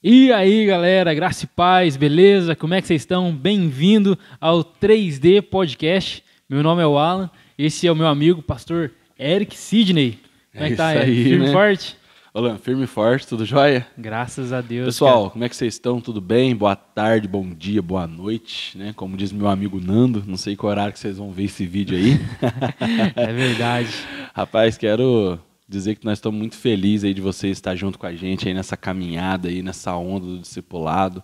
E aí, galera, graça e paz, beleza? Como é que vocês estão? Bem-vindo ao 3D Podcast. Meu nome é o Alan, esse é o meu amigo, pastor Eric Sidney. Como é que tá, Eric? Firme e forte? Olá, firme e forte, tudo jóia? Graças a Deus. Pessoal, cara. como é que vocês estão? Tudo bem? Boa tarde, bom dia, boa noite, né? Como diz meu amigo Nando, não sei qual horário que vocês vão ver esse vídeo aí. É verdade. Rapaz, quero dizer que nós estamos muito felizes aí de vocês estar junto com a gente aí nessa caminhada aí, nessa onda do discipulado.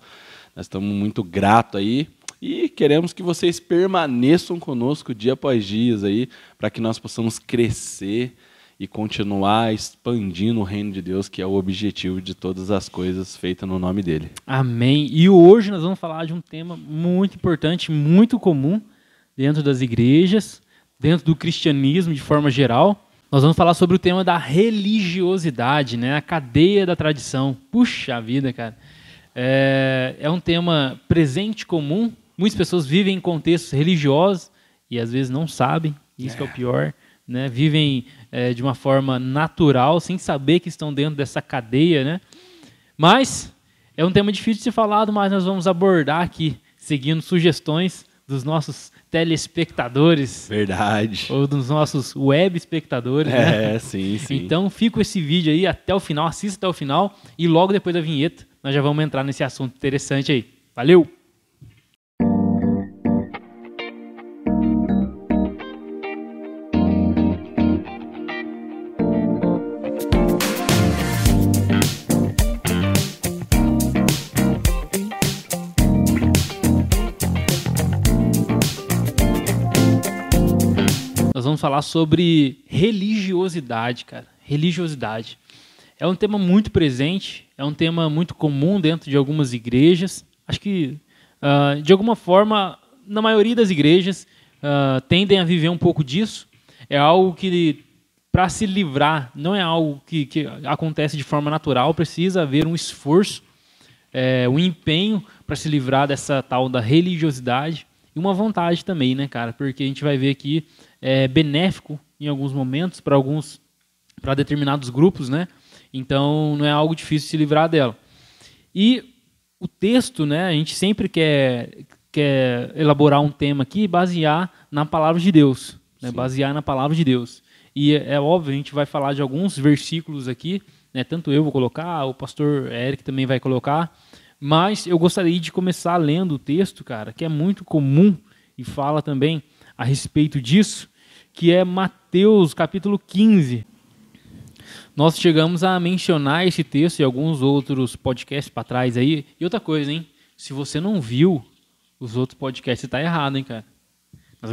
Nós estamos muito gratos aí e queremos que vocês permaneçam conosco dia após dia aí, para que nós possamos crescer e continuar expandindo o reino de Deus, que é o objetivo de todas as coisas feitas no nome dele. Amém. E hoje nós vamos falar de um tema muito importante, muito comum dentro das igrejas, dentro do cristianismo de forma geral. Nós vamos falar sobre o tema da religiosidade, né? A cadeia da tradição. Puxa vida, cara. É um tema presente, comum. Muitas pessoas vivem em contextos religiosos e às vezes não sabem, isso que é o pior. Né? Vivem de uma forma natural, sem saber que estão dentro dessa cadeia. Né? Mas é um tema difícil de ser falado, mas nós vamos abordar aqui, seguindo sugestões dos nossos telespectadores. Verdade. Ou dos nossos web espectadores. Né? Sim. Então, fica esse vídeo aí até o final, assista até o final e logo depois da vinheta nós já vamos entrar nesse assunto interessante aí. Valeu! Nós vamos falar sobre religiosidade, cara. Religiosidade. É um tema muito presente, é um tema muito comum dentro de algumas igrejas. Acho que, de alguma forma, na maioria das igrejas, tendem a viver um pouco disso. É algo que, para se livrar, não é algo que acontece de forma natural, precisa haver um esforço, um empenho para se livrar dessa tal da religiosidade. E uma vontade também, né, cara? Porque a gente vai ver aqui benéfico em alguns momentos para determinados grupos, né? Então não é algo difícil se livrar dela. E o texto, né? A gente sempre quer elaborar um tema aqui e basear na palavra de Deus, né? Basear na palavra de Deus. E é óbvio, a gente vai falar de alguns versículos aqui, né? Tanto eu vou colocar, o pastor Eric também vai colocar. Mas eu gostaria de começar lendo o texto, cara, que é muito comum e fala também a respeito disso, que é Mateus capítulo 15. Nós chegamos a mencionar esse texto em alguns outros podcasts para trás aí. E outra coisa, hein? Se você não viu os outros podcasts, você está errado, hein, cara? Nós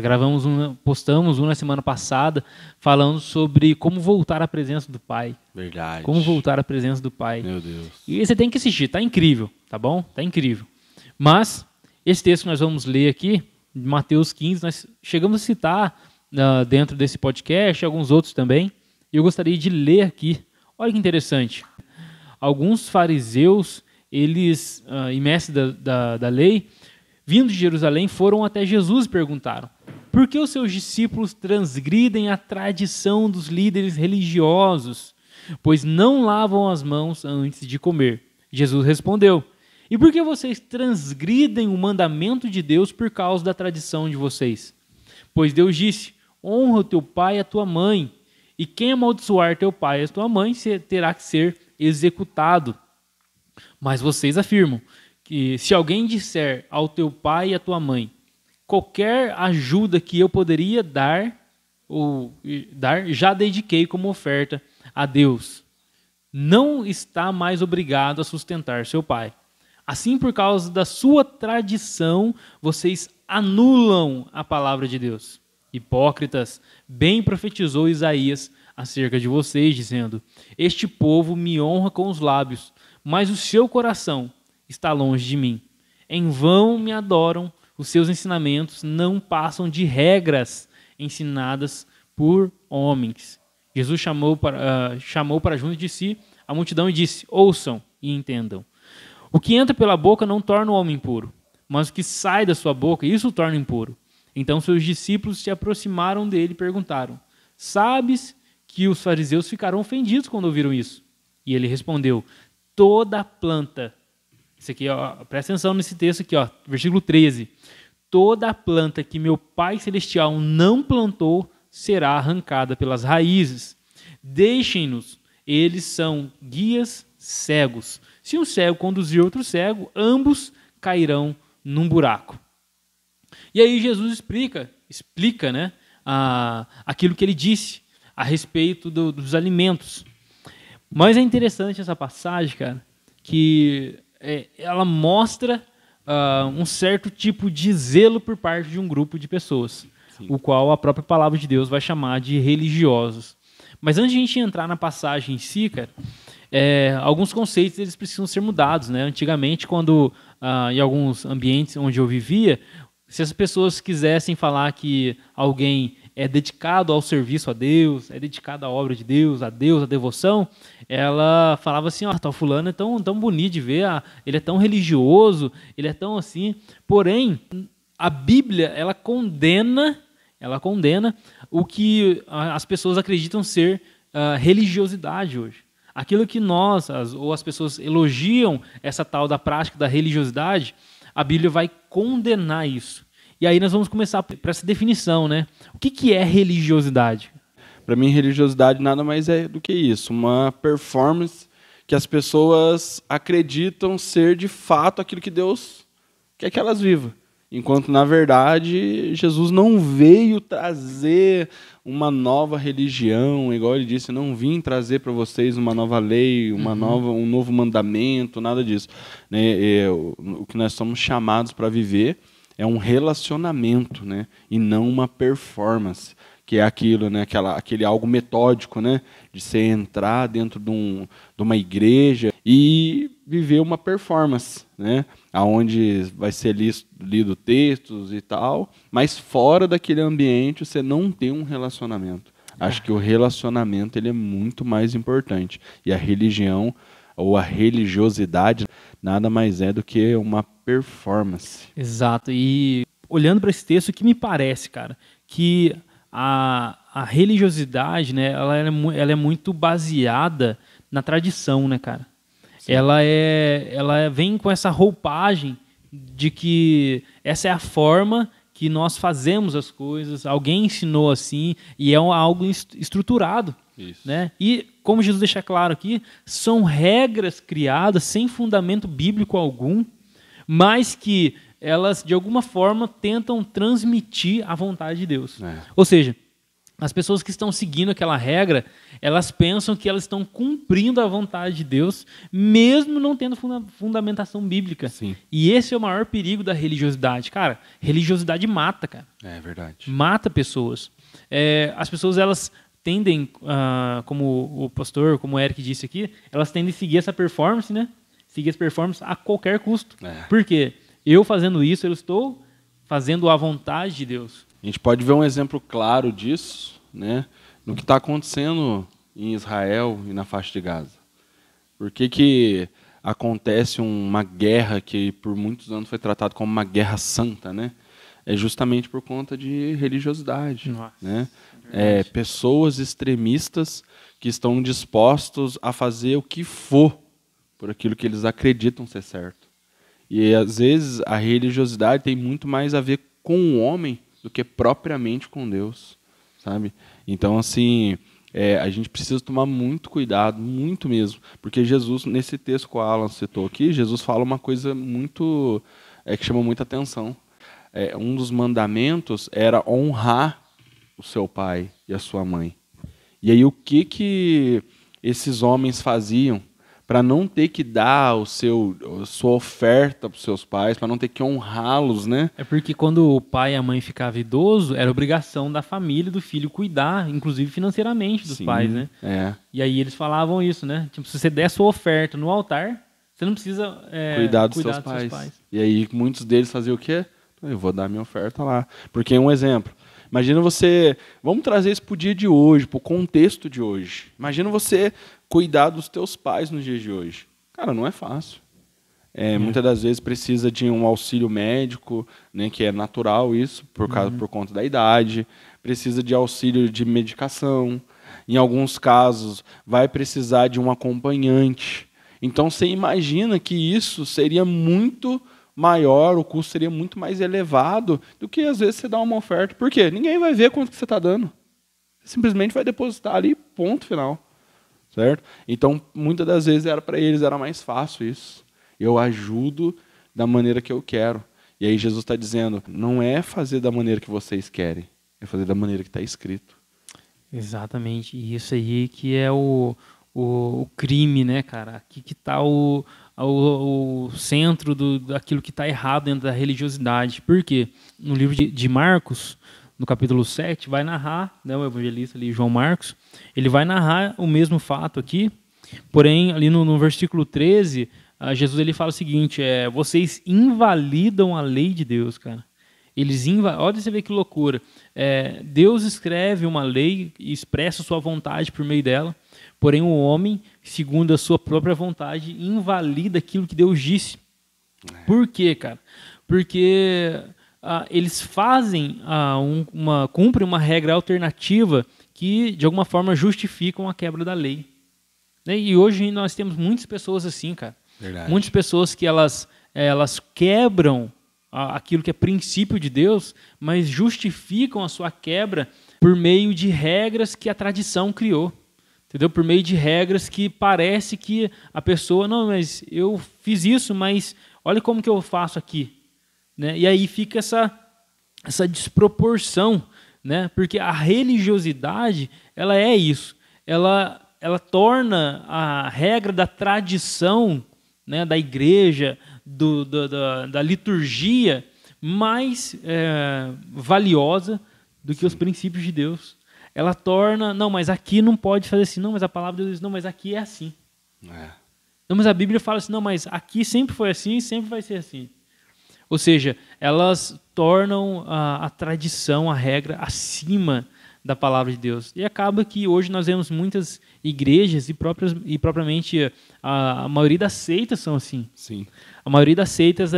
postamos um na semana passada, falando sobre como voltar à presença do Pai. Verdade. Como voltar à presença do Pai. Meu Deus. E você tem que assistir, tá incrível, tá bom? Tá incrível. Mas, esse texto que nós vamos ler aqui, de Mateus 15, nós chegamos a citar dentro desse podcast, alguns outros também, e eu gostaria de ler aqui. Olha que interessante. Alguns fariseus, eles, e mestres da lei, vindo de Jerusalém, foram até Jesus e perguntaram: por que os seus discípulos transgridem a tradição dos líderes religiosos, pois não lavam as mãos antes de comer? Jesus respondeu: e por que vocês transgridem o mandamento de Deus por causa da tradição de vocês? Pois Deus disse: honra o teu pai e a tua mãe, e quem amaldiçoar teu pai e a tua mãe terá que ser executado. Mas vocês afirmam que se alguém disser ao teu pai e à tua mãe: qualquer ajuda que eu poderia dar, já dediquei como oferta a Deus, não está mais obrigado a sustentar seu pai. Assim, por causa da sua tradição, vocês anulam a palavra de Deus. Hipócritas, bem profetizou Isaías acerca de vocês, dizendo: este povo me honra com os lábios, mas o seu coração está longe de mim. Em vão me adoram, os seus ensinamentos não passam de regras ensinadas por homens. Jesus chamou para junto de si a multidão e disse: ouçam e entendam. O que entra pela boca não torna o homem impuro, mas o que sai da sua boca, isso o torna impuro. Então seus discípulos se aproximaram dele e perguntaram: sabes que os fariseus ficaram ofendidos quando ouviram isso? E ele respondeu: toda planta Isso aqui, ó, presta atenção nesse texto aqui, ó, versículo 13. Toda a planta que meu Pai Celestial não plantou será arrancada pelas raízes. Deixem-nos, eles são guias cegos. Se um cego conduzir outro cego, ambos cairão num buraco. E aí Jesus explica, né, aquilo que ele disse a respeito dos alimentos. Mas é interessante essa passagem, cara, que ela mostra um certo tipo de zelo por parte de um grupo de pessoas, sim, o qual a própria palavra de Deus vai chamar de religiosos. Mas antes de a gente entrar na passagem em si, cara, alguns conceitos eles precisam ser mudados, né? Antigamente, quando em alguns ambientes onde eu vivia, se as pessoas quisessem falar que alguém é dedicado ao serviço a Deus, é dedicado à obra de Deus, à devoção, ela falava assim, tal fulano é tão bonito de ver, ele é tão religioso, ele é tão assim. Porém, a Bíblia, ela condena o que as pessoas acreditam ser religiosidade hoje. Aquilo que as pessoas elogiam essa tal da prática da religiosidade, a Bíblia vai condenar isso. E aí nós vamos começar para essa definição, né? O que é religiosidade? Para mim, religiosidade nada mais é do que isso, uma performance que as pessoas acreditam ser de fato aquilo que Deus quer que elas vivam. Enquanto, na verdade, Jesus não veio trazer uma nova religião, igual ele disse, não vim trazer para vocês uma nova lei, um novo mandamento, nada disso. O que nós somos chamados para viver é um relacionamento, né? E não uma performance, que é aquilo, né? Aquele algo metódico, né? De você entrar dentro de uma igreja e viver uma performance, né? Onde vai ser lido textos e tal, mas fora daquele ambiente você não tem um relacionamento. Acho que o relacionamento ele é muito mais importante. E a religião ou a religiosidade nada mais é do que uma performance. Exato. E olhando para esse texto, o que me parece, cara, que a religiosidade, né, ela é muito baseada na tradição, né, cara? Sim. Ela vem com essa roupagem de que essa é a forma que nós fazemos as coisas, alguém ensinou assim, e é algo estruturado. Isso. Né? E, como Jesus deixa claro aqui, são regras criadas sem fundamento bíblico algum, mas que elas, de alguma forma, tentam transmitir a vontade de Deus. Ou seja, as pessoas que estão seguindo aquela regra, elas pensam que elas estão cumprindo a vontade de Deus, mesmo não tendo fundamentação bíblica. Sim. E esse é o maior perigo da religiosidade. Cara, religiosidade mata, cara. É verdade. Mata pessoas. As pessoas, elas tendem, como o pastor, como o Eric disse aqui, elas tendem a seguir essa performance, né? Seguir essa performance a qualquer custo. Por quê? Eu fazendo isso, eu estou fazendo a vontade de Deus. A gente pode ver um exemplo claro disso, né, no que está acontecendo em Israel e na faixa de Gaza. Por que acontece uma guerra que por muitos anos foi tratada como uma guerra santa, né? É justamente por conta de religiosidade. Nossa, né? Pessoas extremistas que estão dispostos a fazer o que for por aquilo que eles acreditam ser certo. E às vezes a religiosidade tem muito mais a ver com o homem do que propriamente com Deus, sabe? Então, assim, a gente precisa tomar muito cuidado, muito mesmo, porque Jesus, nesse texto que o Alan citou aqui, Jesus fala uma coisa muito que chama muita atenção. Um dos mandamentos era honrar o seu pai e a sua mãe. E aí o que esses homens faziam para não ter que dar a sua oferta para os seus pais, para não ter que honrá-los, né? É porque quando o pai e a mãe ficavam idosos, era obrigação da família, do filho, cuidar, inclusive financeiramente, dos pais, né? E aí eles falavam isso, né? Tipo, se você der a sua oferta no altar, você não precisa cuidar dos seus pais. E aí muitos deles faziam o quê? Eu vou dar minha oferta lá. Porque um exemplo, imagina você... Vamos trazer isso para o dia de hoje, para o contexto de hoje. Imagina você cuidar dos teus pais nos dias de hoje. Cara, não é fácil. Muitas das vezes precisa de um auxílio médico, né, que é natural isso, por conta da idade. Precisa de auxílio de medicação. Em alguns casos, vai precisar de um acompanhante. Então você imagina que isso seria muito maior, o custo seria muito mais elevado do que às vezes você dá uma oferta. Por quê? Ninguém vai ver quanto que você está dando. Você simplesmente vai depositar ali, ponto final. Certo? Então, muitas das vezes para eles era mais fácil isso. Eu ajudo da maneira que eu quero. E aí Jesus está dizendo, não é fazer da maneira que vocês querem, é fazer da maneira que está escrito. Exatamente. E isso aí que é o crime, né, cara? Aqui que está o centro daquilo que está errado dentro da religiosidade. Por quê? No livro de Marcos, no capítulo 7, vai narrar, né, o evangelista ali, João Marcos, ele vai narrar o mesmo fato aqui, porém, ali no versículo 13, Jesus ele fala o seguinte, vocês invalidam a lei de Deus, cara. Olha você ver que loucura. Deus escreve uma lei e expressa sua vontade por meio dela, porém o homem, segundo a sua própria vontade, invalida aquilo que Deus disse. Por quê, cara? Porque eles fazem cumprem uma regra alternativa que, de alguma forma, justificam a quebra da lei. Né? E hoje nós temos muitas pessoas assim, cara. Verdade. Muitas pessoas que elas quebram aquilo que é princípio de Deus, mas justificam a sua quebra por meio de regras que a tradição criou. Entendeu? Por meio de regras que parece que a pessoa, não, mas eu fiz isso, mas olha como que eu faço aqui. Né? E aí fica essa desproporção, né? Porque a religiosidade ela é isso, ela torna a regra da tradição, né, da igreja, da liturgia mais valiosa do que os princípios de Deus. Ela torna, não, mas aqui não pode fazer assim, não, mas a palavra de Deus diz, não, mas aqui é assim. Não, mas a Bíblia fala assim, não, mas aqui sempre foi assim e sempre vai ser assim. Ou seja, elas tornam a tradição, a regra, acima da palavra de Deus. E acaba que hoje nós vemos muitas igrejas e propriamente a maioria das seitas são assim. Sim. A maioria das seitas,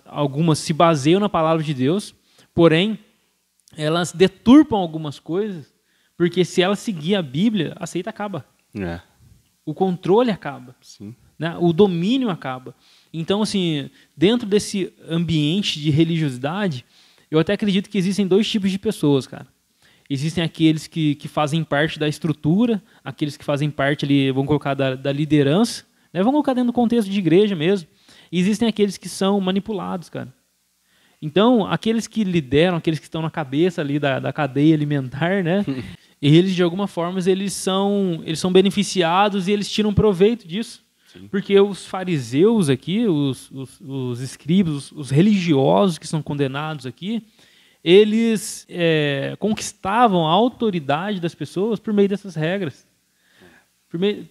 algumas se baseiam na palavra de Deus, porém, elas deturpam algumas coisas, porque se ela seguir a Bíblia, a seita acaba. O controle acaba. Sim. Né? O domínio acaba. Então, assim, dentro desse ambiente de religiosidade, eu até acredito que existem dois tipos de pessoas, cara. Existem aqueles que fazem parte da estrutura, aqueles que fazem parte ali, vamos colocar, da liderança, né? Vamos colocar dentro do contexto de igreja mesmo. E existem aqueles que são manipulados, cara. Então, aqueles que lideram, aqueles que estão na cabeça ali da cadeia alimentar, né? Eles, de alguma forma, eles são beneficiados e eles tiram proveito disso. Sim. Porque os fariseus aqui, os escribas, os religiosos que são condenados aqui, eles conquistavam a autoridade das pessoas por meio dessas regras.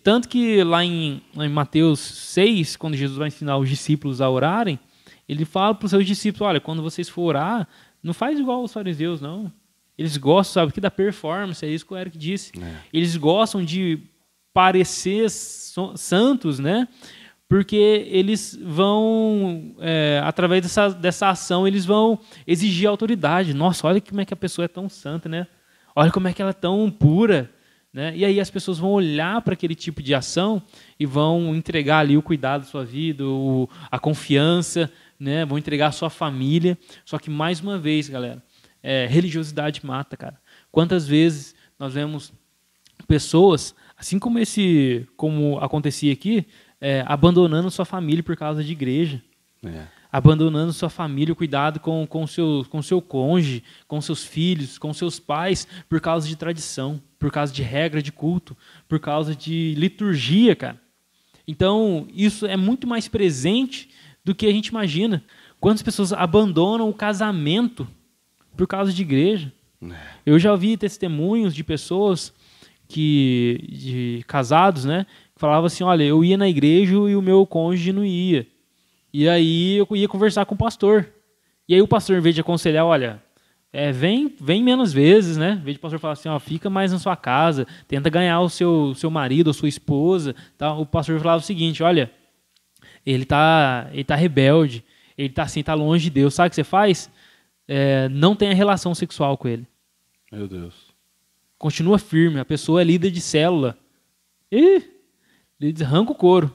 Tanto que lá em Mateus 6, quando Jesus vai ensinar os discípulos a orarem, ele fala para os seus discípulos, olha, quando vocês for orar, não faz igual os fariseus, não. Eles gostam, sabe, da performance, é isso que o Eric disse. Eles gostam de parecer santos, né? Porque eles vão, através dessa ação, eles vão exigir autoridade. Nossa, olha como é que a pessoa é tão santa, né? Olha como é que ela é tão pura. Né? E aí as pessoas vão olhar para aquele tipo de ação e vão entregar ali o cuidado da sua vida, a confiança, né? Vão entregar a sua família. Só que, mais uma vez, galera, religiosidade mata, cara. Quantas vezes nós vemos pessoas, assim como acontecia aqui, abandonando sua família por causa de igreja. Abandonando sua família, o cuidado com seu cônjuge, com seus filhos, com seus pais, por causa de tradição, por causa de regra de culto, por causa de liturgia, cara. Então, isso é muito mais presente do que a gente imagina. Quantas pessoas abandonam o casamento por causa de igreja? Eu já ouvi testemunhos de pessoas de casados, né, que falavam assim, olha, eu ia na igreja e o meu cônjuge não ia. E aí eu ia conversar com o pastor. E aí o pastor, em vez de aconselhar, olha, vem menos vezes, né? Em vez de o pastor falar assim, ó, fica mais na sua casa, tenta ganhar o seu marido ou sua esposa, tá? O pastor falava o seguinte, olha, ele tá rebelde, ele tá assim, tá longe de Deus. Sabe o que você faz? Não tenha relação sexual com ele. Meu Deus. Continua firme, a pessoa é líder de célula. E Líderes arranca o couro.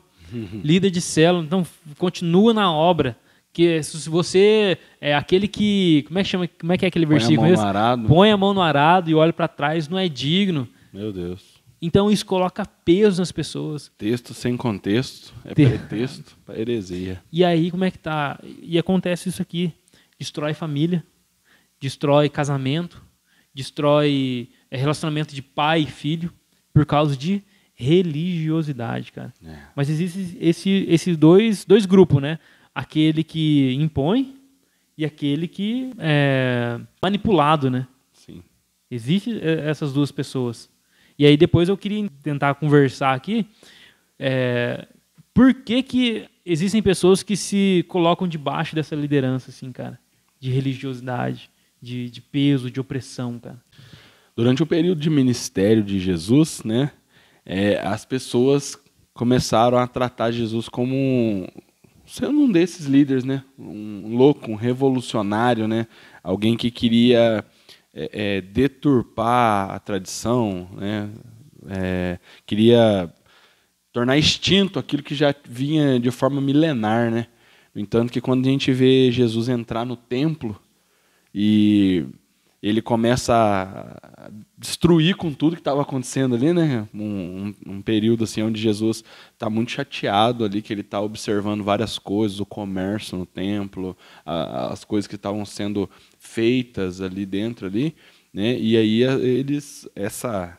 Líder de célula, então continua na obra. Que se você é aquele que... Como é que chama? Como é que é aquele versículo mesmo? Põe a mão no arado e olha para trás, não é digno. Meu Deus. Então isso coloca peso nas pessoas. Texto sem contexto é pretexto para heresia. E aí como é que tá? E acontece isso aqui. Destrói família, destrói casamento, destrói relacionamento de pai e filho por causa de religiosidade, cara. Mas existem esses dois grupos, né? Aquele que impõe e aquele que é manipulado, né? Sim. Existem essas duas pessoas. E aí depois eu queria tentar conversar aqui por que existem pessoas que se colocam debaixo dessa liderança, assim, cara, de religiosidade, de peso, de opressão, cara. Durante o período de ministério de Jesus, né, as pessoas começaram a tratar Jesus como sendo um desses líderes, né, um louco, um revolucionário, né, alguém que queria deturpar a tradição, né, queria tornar extinto aquilo que já vinha de forma milenar, né. No entanto, que quando a gente vê Jesus entrar no templo e ele começa a destruir com tudo que estava acontecendo ali, né? Um período assim onde Jesus está muito chateado ali, que ele está observando várias coisas, o comércio no templo, as coisas que estavam sendo feitas ali dentro ali, né? E aí essa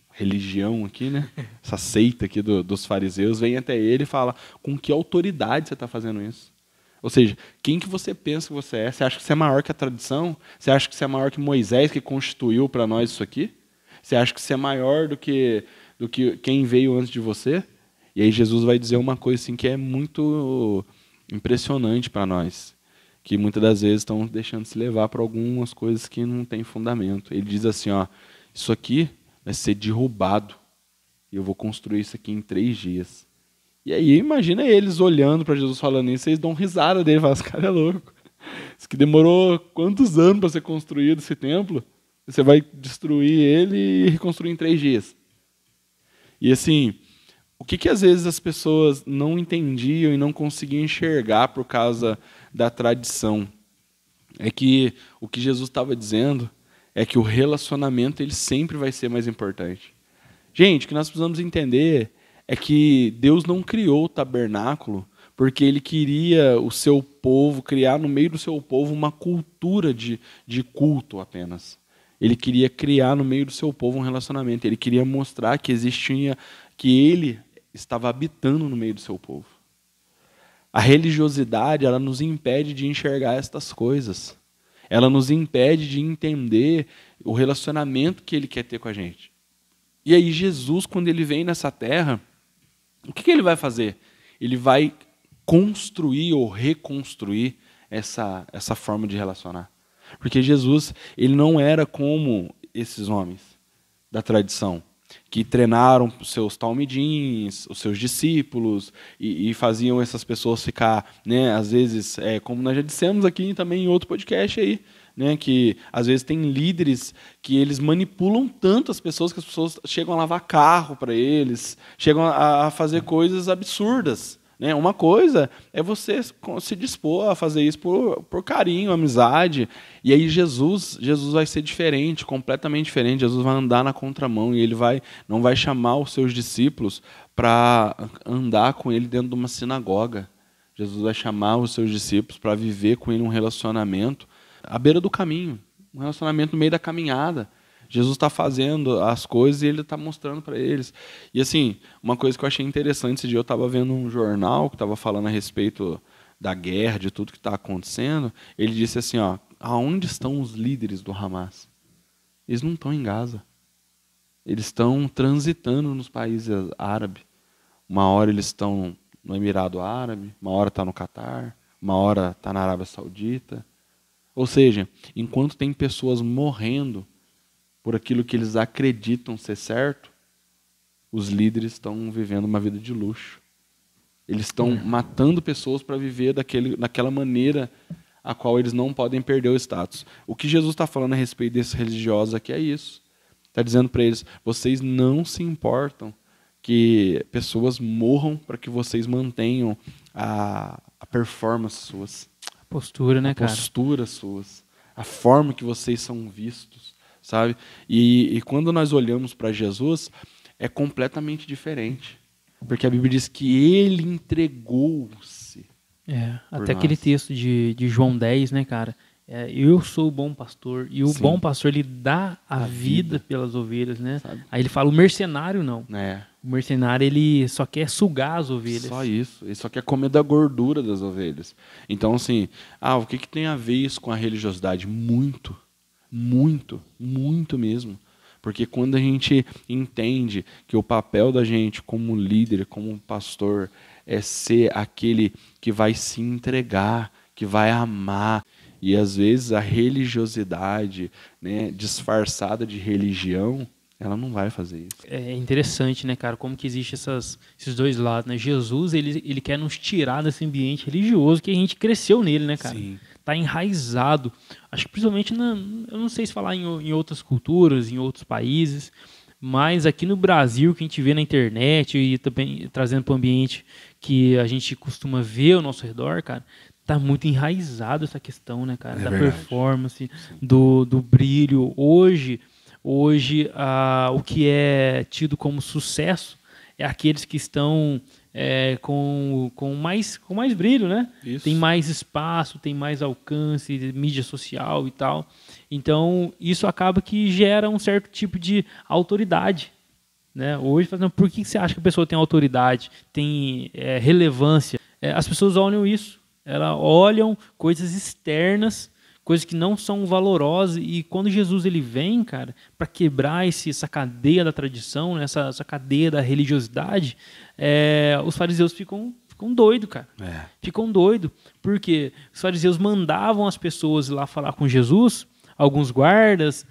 religião aqui, né? Essa seita aqui dos fariseus vem até ele e fala: com que autoridade você está fazendo isso? Ou seja, quem que você pensa que você é? Você acha que você é maior que a tradição? Você acha que você é maior que Moisés, que constituiu para nós isso aqui? Você acha que você é maior do que quem veio antes de você? E aí Jesus vai dizer uma coisa assim que é muito impressionante para nós, que muitas das vezes estão deixando se levar para algumas coisas que não têm fundamento. Ele diz assim, ó, isso aqui vai ser derrubado e eu vou construir isso aqui em 3 dias. E aí imagina eles olhando para Jesus falando isso, eles dão risada dele, falam, esse cara é louco. Isso que demorou quantos anos para ser construído esse templo? Você vai destruir ele e reconstruir em 3 dias. E assim, o que às vezes as pessoas não entendiam e não conseguiam enxergar por causa da tradição? É que o que Jesus estava dizendo é que o relacionamento ele sempre vai ser mais importante. Gente, o que nós precisamos entender é que Deus não criou o tabernáculo porque Ele queria o seu povo, criar no meio do seu povo uma cultura de culto apenas. Ele queria criar no meio do seu povo um relacionamento. Ele queria mostrar que que Ele estava habitando no meio do seu povo. A religiosidade, ela nos impede de enxergar estas coisas. Ela nos impede de entender o relacionamento que Ele quer ter com a gente. E aí Jesus, quando Ele vem nessa terra, o que Ele vai fazer? Ele vai construir ou reconstruir essa forma de relacionar. Porque Jesus, ele não era como esses homens da tradição, que treinaram os seus talmidins, os seus discípulos, e faziam essas pessoas ficar, né, às vezes, como nós já dissemos aqui também em outro podcast aí, né, que às vezes tem líderes que eles manipulam tanto as pessoas que as pessoas chegam a lavar carro para eles, chegam a fazer coisas absurdas. Né? Uma coisa é você se dispor a fazer isso por carinho, amizade. E aí Jesus vai ser diferente, completamente diferente. Jesus vai andar na contramão e ele não vai chamar os seus discípulos para andar com ele dentro de uma sinagoga. Jesus vai chamar os seus discípulos para viver com ele um relacionamento à beira do caminho, um relacionamento no meio da caminhada. Jesus está fazendo as coisas e ele está mostrando para eles. E assim, uma coisa que eu achei interessante, esse dia eu estava vendo um jornal que estava falando a respeito da guerra, de tudo que está acontecendo. Ele disse assim, ó, aonde estão os líderes do Hamas? Eles não estão em Gaza. Eles estão transitando nos países árabes. Uma hora eles estão no Emirado Árabe, uma hora está no Catar, uma hora está na Arábia Saudita. Ou seja, enquanto tem pessoas morrendo por aquilo que eles acreditam ser certo, os líderes estão vivendo uma vida de luxo. Eles estão matando pessoas para viver daquela maneira a qual eles não podem perder o status. O que Jesus está falando a respeito desses religiosos aqui é isso. Está dizendo para eles, vocês não se importam que pessoas morram para que vocês mantenham a performance suas. Postura, né, cara? Posturas suas, a forma que vocês são vistos, sabe? E quando nós olhamos para Jesus, é completamente diferente. Porque a Bíblia diz que ele entregou-se. Até aquele texto de João 10, né, cara? Eu sou o bom pastor, e o Sim. bom pastor, ele dá a vida pelas ovelhas, né? Sabe? Aí ele fala, o mercenário não. É. O mercenário, ele só quer sugar as ovelhas. Só isso. Ele só quer comer da gordura das ovelhas. Então, assim, o que tem a ver isso com a religiosidade? Muito, muito, muito mesmo. Porque quando a gente entende que o papel da gente como líder, como pastor, é ser aquele que vai se entregar, que vai amar. E às vezes a religiosidade, né, disfarçada de religião, ela não vai fazer isso. É interessante, né, cara, como que existe esses dois lados, né? Jesus, ele quer nos tirar desse ambiente religioso que a gente cresceu nele, né, cara? Sim. Tá enraizado. Acho que principalmente, eu não sei se falar em outras culturas, em outros países, mas aqui no Brasil, que a gente vê na internet e também trazendo para o ambiente que a gente costuma ver ao nosso redor, cara, tá muito enraizado essa questão, né, cara? Da verdade. Performance, do brilho. Hoje o que é tido como sucesso é aqueles que estão com mais brilho, né? Isso. Tem mais espaço, tem mais alcance, mídia social e tal. Então, isso acaba que gera um certo tipo de autoridade, né? Hoje, por que você acha que a pessoa tem autoridade, tem relevância? As pessoas olham isso. Elas olham coisas externas, coisas que não são valorosas, e quando Jesus ele vem, cara, para quebrar essa cadeia da tradição, né, essa cadeia da religiosidade, os fariseus ficam doidos, cara. Ficam doidos, porque os fariseus mandavam as pessoas ir lá falar com Jesus, alguns guardas,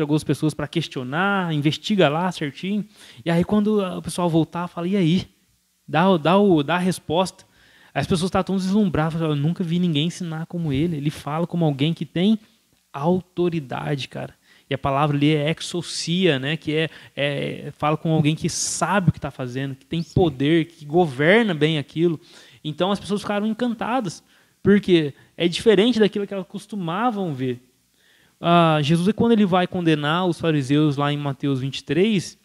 algumas pessoas para questionar, investiga lá certinho, e aí quando o pessoal voltar, fala, e aí? Dá a resposta. As pessoas estão tão deslumbradas, eu nunca vi ninguém ensinar como ele. Ele fala como alguém que tem autoridade, cara. E a palavra ali é exousia, né? Que fala com alguém que sabe o que está fazendo, que tem poder, que governa bem aquilo. Então as pessoas ficaram encantadas, porque é diferente daquilo que elas costumavam ver. Jesus, quando ele vai condenar os fariseus lá em Mateus 23,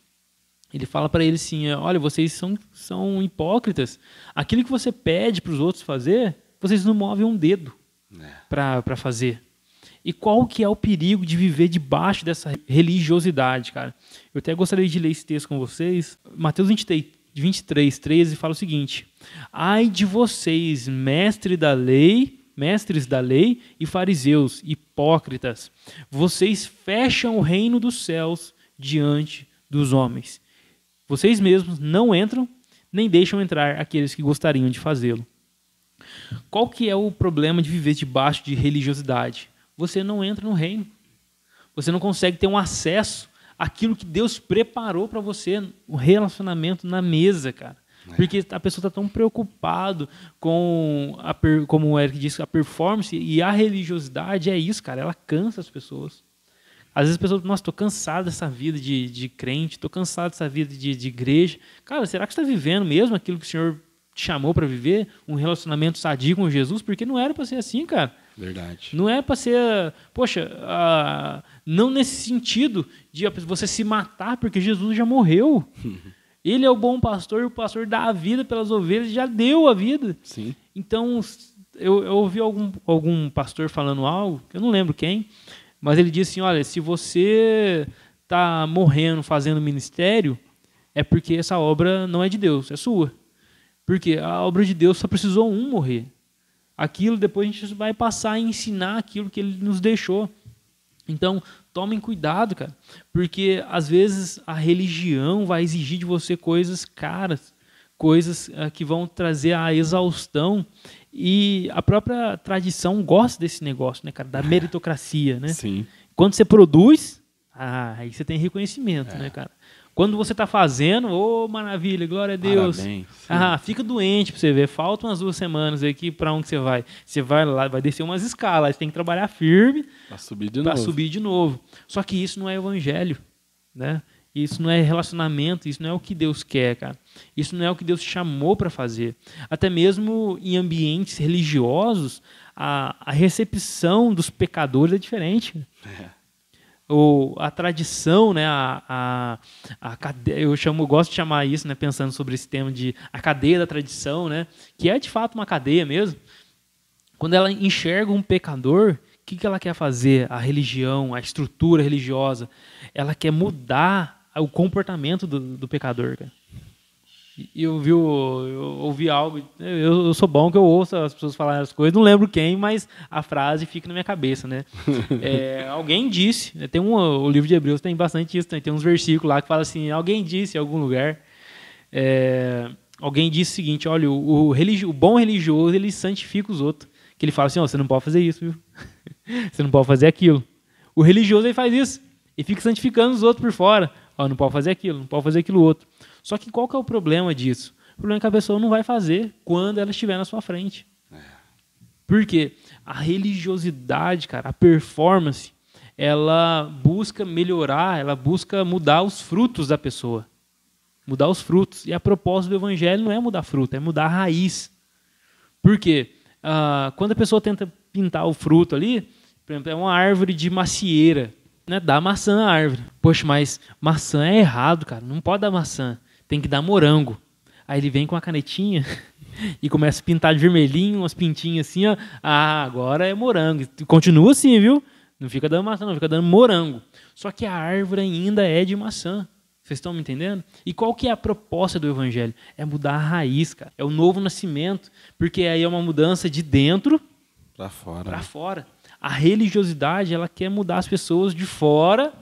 ele fala para eles assim, olha, vocês são hipócritas. Aquilo que você pede para os outros fazer, vocês não movem um dedo para fazer. E qual que é o perigo de viver debaixo dessa religiosidade, cara? Eu até gostaria de ler esse texto com vocês. Mateus 23, 13, fala o seguinte: ai de vocês, mestres da lei e fariseus, hipócritas, vocês fecham o reino dos céus diante dos homens. Vocês mesmos não entram, nem deixam entrar aqueles que gostariam de fazê-lo. Qual que é o problema de viver debaixo de religiosidade? Você não entra no reino. Você não consegue ter um acesso àquilo que Deus preparou para você, um relacionamento na mesa, cara. Porque a pessoa está tão preocupada com, como o Eric disse, a performance, e a religiosidade é isso, cara. Ela cansa as pessoas. Às vezes as pessoas, nossa, estou cansado dessa vida de crente, estou cansado dessa vida de igreja. Cara, será que você está vivendo mesmo aquilo que o Senhor te chamou para viver? Um relacionamento sadio com Jesus? Porque não era para ser assim, cara. Verdade. Não é para ser, poxa, não nesse sentido de você se matar, porque Jesus já morreu. Ele é o bom pastor, e o pastor dá a vida pelas ovelhas, já deu a vida. Sim. Então, eu ouvi algum pastor falando algo, eu não lembro quem, mas ele disse assim, olha, se você está morrendo fazendo ministério, é porque essa obra não é de Deus, é sua. Porque a obra de Deus só precisou um morrer. Aquilo depois a gente vai passar a ensinar aquilo que ele nos deixou. Então, tomem cuidado, cara, porque às vezes a religião vai exigir de você coisas caras, coisas que vão trazer a exaustão, e a própria tradição gosta desse negócio, né, cara, da meritocracia, né? Sim. Quando você produz, aí você tem reconhecimento, né, cara? Quando você está fazendo, maravilha, glória a Deus. Parabéns. Fica doente para você ver. Faltam umas 2 semanas aqui, para onde você vai? Você vai lá, vai descer umas escalas, você tem que trabalhar firme Para subir de para novo. subir de novo. Só que isso não é evangelho, né? Isso não é relacionamento, isso não é o que Deus quer, cara. Isso não é o que Deus chamou para fazer. Até mesmo em ambientes religiosos, a recepção dos pecadores é diferente. Ou a tradição, né, a cadeia, eu gosto de chamar isso, né, pensando sobre esse tema de a cadeia da tradição, né, que é de fato uma cadeia mesmo. Quando ela enxerga um pecador, o que ela quer fazer? A religião, a estrutura religiosa, ela quer mudar o comportamento do pecador, cara. E eu ouvi algo, eu sou bom que eu ouço as pessoas falarem as coisas, não lembro quem, mas a frase fica na minha cabeça, né? Alguém disse, o livro de Hebreus tem bastante isso, tem uns versículos lá que fala assim, alguém disse em algum lugar, alguém disse o seguinte, olha, o bom religioso, ele santifica os outros. Que ele fala assim, você não pode fazer isso, viu? Você não pode fazer aquilo. O religioso, ele faz isso. E fica santificando os outros por fora. Não pode fazer aquilo, não pode fazer aquilo outro. Só que qual que é o problema disso? O problema é que a pessoa não vai fazer quando ela estiver na sua frente. Por quê? A religiosidade, cara, a performance, ela busca melhorar, ela busca mudar os frutos da pessoa. Mudar os frutos. E a proposta do evangelho não é mudar fruto, é mudar a raiz. Por quê? Quando a pessoa tenta pintar o fruto ali, por exemplo, é uma árvore de macieira, né? Dá maçã à árvore. Poxa, mas maçã é errado, cara. Não pode dar maçã. Tem que dar morango. Aí ele vem com a canetinha e começa a pintar de vermelhinho, umas pintinhas assim, ó. Agora é morango. Continua assim, viu? Não fica dando maçã, não. Fica dando morango. Só que a árvore ainda é de maçã. Vocês estão me entendendo? E qual que é a proposta do evangelho? É mudar a raiz, cara. É o novo nascimento. Porque aí é uma mudança de dentro para fora. A religiosidade, ela quer mudar as pessoas de fora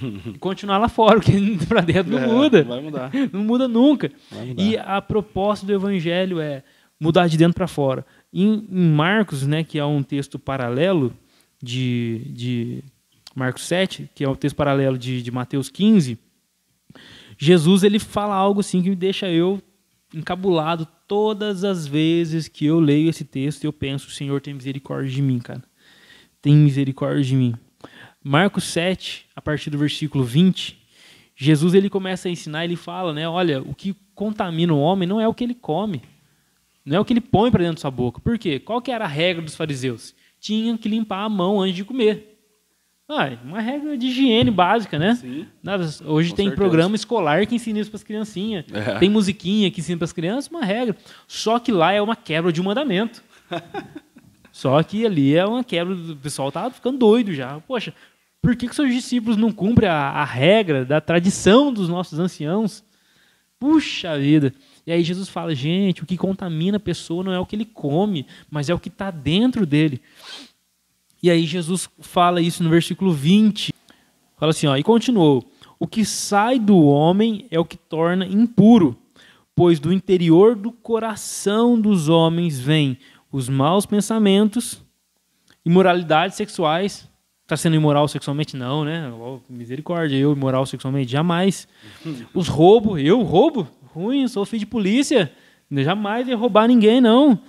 e continuar lá fora, porque para dentro não muda. Não vai mudar. Não muda nunca. Vai mudar. E a proposta do evangelho é mudar de dentro para fora. Em Marcos, né, que é um texto paralelo de Marcos 7, que é um texto paralelo de Mateus 15, Jesus, ele fala algo assim que me deixa eu encabulado todas as vezes que eu leio esse texto e eu penso, Senhor, tem misericórdia de mim, cara. Tem misericórdia de mim. Marcos 7, a partir do versículo 20, Jesus, ele começa a ensinar, ele fala, né, olha, o que contamina o homem não é o que ele come, não é o que ele põe para dentro da sua boca. Por quê? Qual que era a regra dos fariseus? Tinham que limpar a mão antes de comer. Uma regra de higiene básica, né? Sim, hoje tem certeza. Programa escolar que ensina isso para as criancinhas. Tem musiquinha que ensina para as crianças, uma regra. Só que lá é uma quebra de um mandamento. Só que ali é uma quebra, o pessoal tá ficando doido já. Poxa, por que seus discípulos não cumprem a regra da tradição dos nossos anciãos? Puxa vida! E aí Jesus fala, gente, o que contamina a pessoa não é o que ele come, mas é o que está dentro dele. E aí Jesus fala isso no versículo 20. Fala assim, e continuou. O que sai do homem é o que torna impuro, pois do interior do coração dos homens vêm os maus pensamentos, imoralidades sexuais. Está sendo imoral sexualmente? Não, né? Misericórdia, eu imoral sexualmente? Jamais. Os roubos, eu roubo? Ruim, sou filho de polícia. Jamais ia roubar ninguém, não.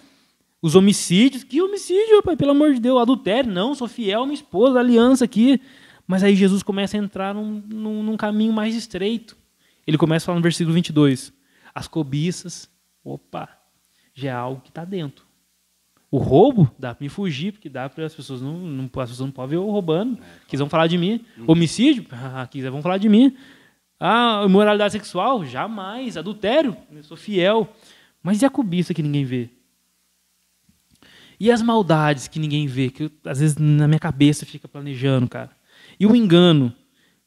Os homicídios, que homicídio, pai, pelo amor de Deus, adultério, não, sou fiel à minha esposa, aliança aqui. Mas aí Jesus começa a entrar num caminho mais estreito. Ele começa a falar no versículo 22, as cobiças, já é algo que está dentro. O roubo, dá para me fugir, porque dá para as pessoas não podem ver eu roubando, que eles vão falar de mim. Homicídio, que eles vão falar de mim. Imoralidade sexual, jamais. Adultério, eu sou fiel. Mas e a cobiça que ninguém vê? E as maldades que ninguém vê, que às vezes na minha cabeça fica planejando, cara. E o engano,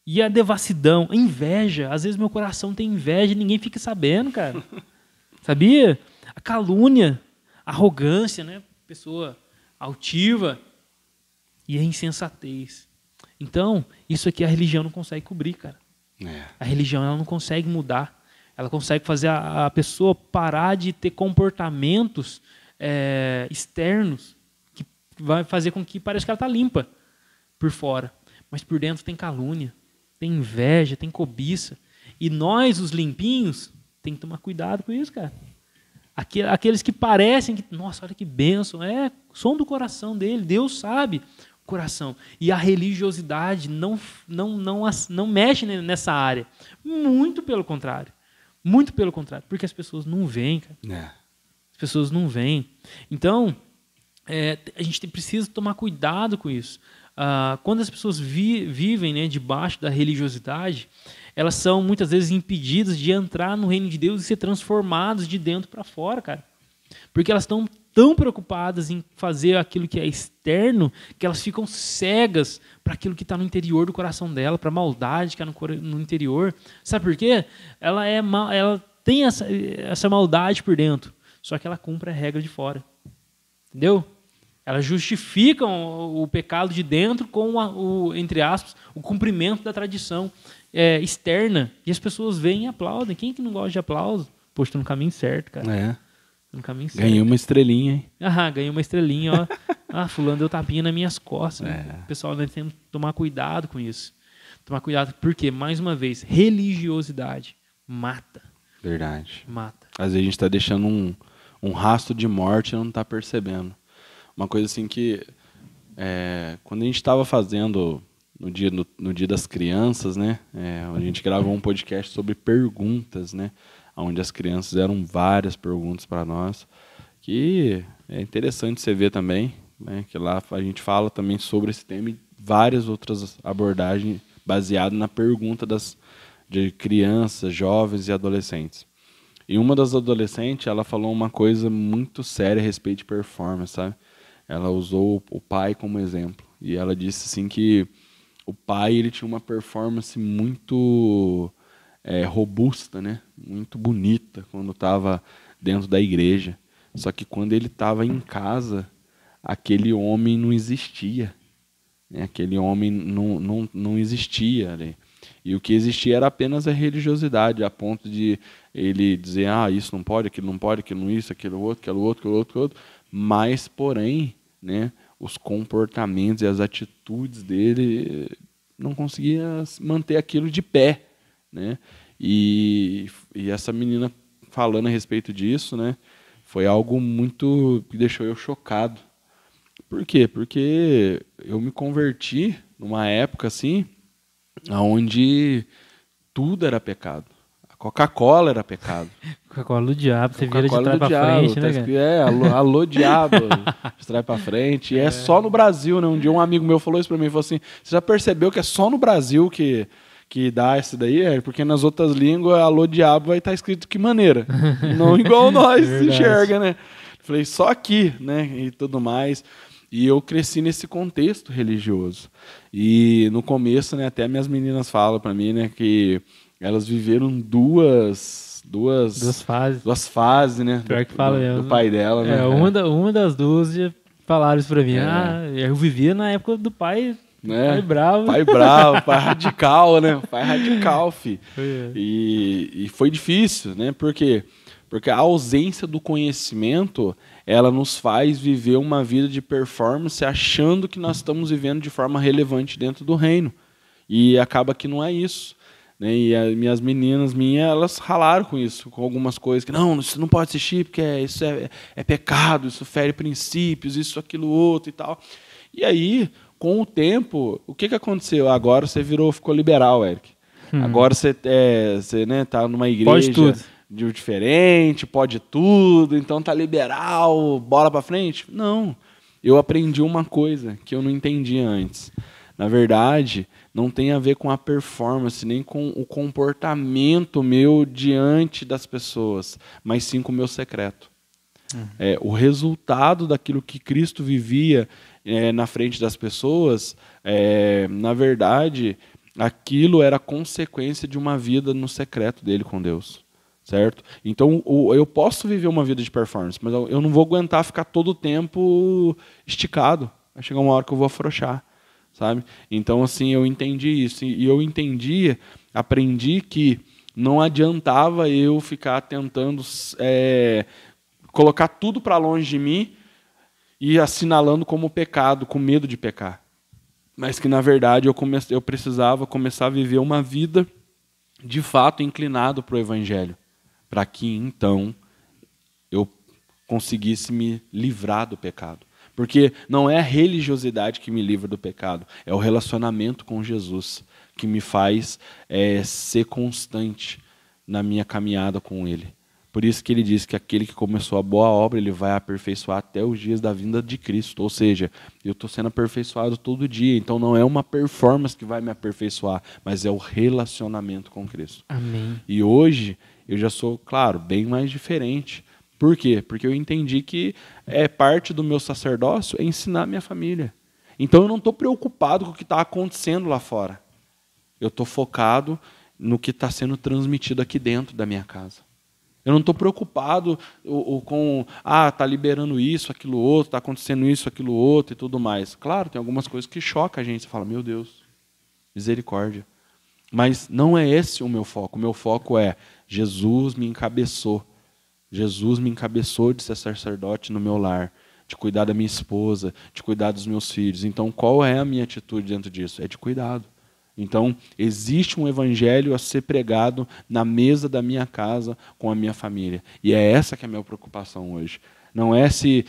e a devassidão, a inveja. Às vezes meu coração tem inveja e ninguém fica sabendo, cara. Sabia? A calúnia, a arrogância, né? Pessoa altiva e a insensatez. Então, isso aqui a religião não consegue cobrir, cara. A religião ela não consegue mudar. Ela consegue fazer a pessoa parar de ter comportamentos externos que vai fazer com que pareça que ela está limpa por fora, mas por dentro tem calúnia, tem inveja, tem cobiça. E nós, os limpinhos, tem que tomar cuidado com isso, cara. Aqueles que parecem que, nossa, olha que bênção, som do coração dele, Deus sabe coração. E a religiosidade não mexe nessa área. Muito pelo contrário. Muito pelo contrário. Porque as pessoas não veem, cara. As pessoas não veem. Então, a gente precisa tomar cuidado com isso. Quando as pessoas vivem, né, debaixo da religiosidade, elas são muitas vezes impedidas de entrar no reino de Deus e ser transformadas de dentro para fora, cara. Porque elas estão tão preocupadas em fazer aquilo que é externo, que elas ficam cegas para aquilo que está no interior do coração dela, para a maldade que está no interior. Sabe por quê? Ela tem essa maldade por dentro, só que ela cumpre a regra de fora. Entendeu? Elas justificam o pecado de dentro com, entre aspas, o cumprimento da tradição externa. E as pessoas veem e aplaudem. Quem que não gosta de aplauso? Poxa, estou no caminho certo, cara. No caminho certo. Ganhei uma estrelinha, hein? Ganhei uma estrelinha, ó. Fulano deu tapinha nas minhas costas. O pessoal tem que tomar cuidado com isso. Tomar cuidado, porque, mais uma vez, religiosidade mata. Verdade. Mata. Às vezes a gente está deixando um rastro de morte e não está percebendo. Uma coisa assim que, quando a gente estava fazendo no dia das crianças, né, a gente gravou um podcast sobre perguntas, né, onde as crianças deram várias perguntas para nós, que é interessante você ver também, né, que lá a gente fala também sobre esse tema e várias outras abordagens baseadas na pergunta de crianças, jovens e adolescentes. E uma das adolescentes, ela falou uma coisa muito séria a respeito de performance, sabe? Ela usou o pai como exemplo. E ela disse assim que o pai ele tinha uma performance muito robusta, né? Muito bonita quando estava dentro da igreja. Só que quando ele estava em casa, aquele homem não existia. Né? Aquele homem não existia ali. E o que existia era apenas a religiosidade, a ponto de ele dizer, isso não pode, aquilo não pode, aquilo não isso, aquilo outro, aquilo outro, aquilo outro, aquilo outro. Mas, porém, né, os comportamentos e as atitudes dele não conseguia manter aquilo de pé, né? E essa menina falando a respeito disso, né, foi algo muito que deixou eu chocado. Por quê? Porque eu me converti numa época assim, onde tudo era pecado. A Coca-Cola era pecado. Coca-Cola do diabo, você vira de trás pra frente, né, cara? Alô diabo, de trás pra frente. E é só no Brasil, né? Um dia um amigo meu falou isso pra mim, falou assim, você já percebeu que é só no Brasil que dá isso daí? Porque nas outras línguas, alô diabo vai estar escrito de que maneira? Não igual nós se enxerga, né? Falei, só aqui, né? E tudo mais. E eu cresci nesse contexto religioso. E no começo, né, até minhas meninas falam para mim, né, que elas viveram duas fases, né? Pior que fala mesmo. Do pai dela, né? Uma das duas já falaram isso para mim. Eu vivia na época do pai, pai bravo. Pai bravo, pai radical, né? Pai radical, fi. E foi difícil, né? Por quê? Porque a ausência do conhecimento, ela nos faz viver uma vida de performance achando que nós estamos vivendo de forma relevante dentro do reino. E acaba que não é isso. Né? E as minhas meninas, elas ralaram com isso, com algumas coisas que não, você não pode assistir porque isso é pecado, isso fere princípios, isso, aquilo, outro e tal. E aí, com o tempo, o que aconteceu? Agora você ficou liberal, Eric. Agora você né, tá numa igreja... Pode tudo. Diferente, pode tudo, então tá liberal, bola pra frente. Não, eu aprendi uma coisa que eu não entendia antes. Na verdade, não tem a ver com a performance, nem com o comportamento meu diante das pessoas, mas sim com o meu secreto. O resultado daquilo que Cristo vivia na frente das pessoas, na verdade, aquilo era consequência de uma vida no secreto dele com Deus. Certo? Então, eu posso viver uma vida de performance, mas eu não vou aguentar ficar todo o tempo esticado. Vai chegar uma hora que eu vou afrouxar, sabe? Então, assim, eu entendi isso. E eu aprendi que não adiantava eu ficar tentando colocar tudo para longe de mim e assinalando como pecado, com medo de pecar. Mas que, na verdade, eu precisava começar a viver uma vida, de fato, inclinado para o Evangelho. Para que, então, eu conseguisse me livrar do pecado. Porque não é a religiosidade que me livra do pecado, é o relacionamento com Jesus que me faz ser constante na minha caminhada com Ele. Por isso que ele diz que aquele que começou a boa obra, ele vai aperfeiçoar até os dias da vinda de Cristo. Ou seja, eu estou sendo aperfeiçoado todo dia. Então não é uma performance que vai me aperfeiçoar, mas é o relacionamento com Cristo. Amém. E hoje eu já sou, claro, bem mais diferente. Por quê? Porque eu entendi que parte do meu sacerdócio é ensinar a minha família. Então eu não estou preocupado com o que está acontecendo lá fora. Eu estou focado no que está sendo transmitido aqui dentro da minha casa. Eu não estou preocupado com, está liberando isso, aquilo outro, está acontecendo isso, aquilo outro e tudo mais. Claro, tem algumas coisas que chocam a gente. Você fala, meu Deus, misericórdia. Mas não é esse o meu foco. O meu foco é, Jesus me encabeçou. Jesus me encabeçou de ser sacerdote no meu lar, de cuidar da minha esposa, de cuidar dos meus filhos. Então, qual é a minha atitude dentro disso? É de cuidado. Então, existe um evangelho a ser pregado na mesa da minha casa com a minha família. E é essa que é a minha preocupação hoje. Não é se,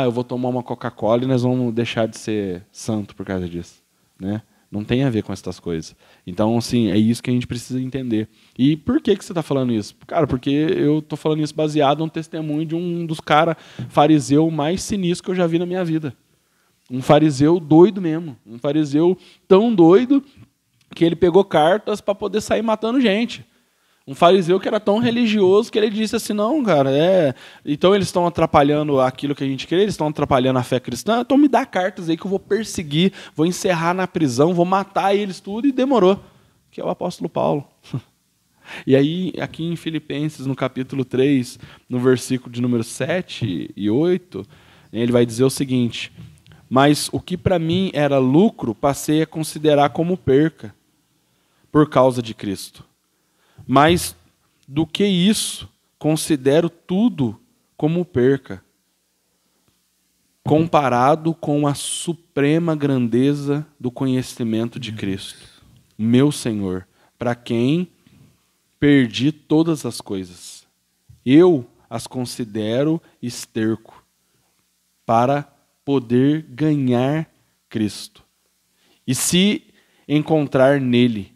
eu vou tomar uma Coca-Cola e nós vamos deixar de ser santo por causa disso. Né? Não tem a ver com essas coisas. Então, assim, é isso que a gente precisa entender. E por que você está falando isso? Cara, porque eu estou falando isso baseado no testemunho de um dos caras fariseu mais sinistros que eu já vi na minha vida. Um fariseu doido mesmo. Um fariseu tão doido que ele pegou cartas para poder sair matando gente. Um fariseu que era tão religioso que ele disse assim, não, cara, então eles estão atrapalhando aquilo que a gente crê, eles estão atrapalhando a fé cristã, então me dá cartas aí que eu vou perseguir, vou encerrar na prisão, vou matar eles tudo, e demorou. Que é o apóstolo Paulo. E aí, aqui em Filipenses, no capítulo 3, no versículo de número 7 e 8, ele vai dizer o seguinte, mas o que para mim era lucro, passei a considerar como perca, por causa de Cristo. Mas do que isso, considero tudo como perca, comparado com a suprema grandeza do conhecimento de Cristo, meu Senhor, para quem perdi todas as coisas. Eu as considero esterco, para poder ganhar Cristo. E se encontrar nele,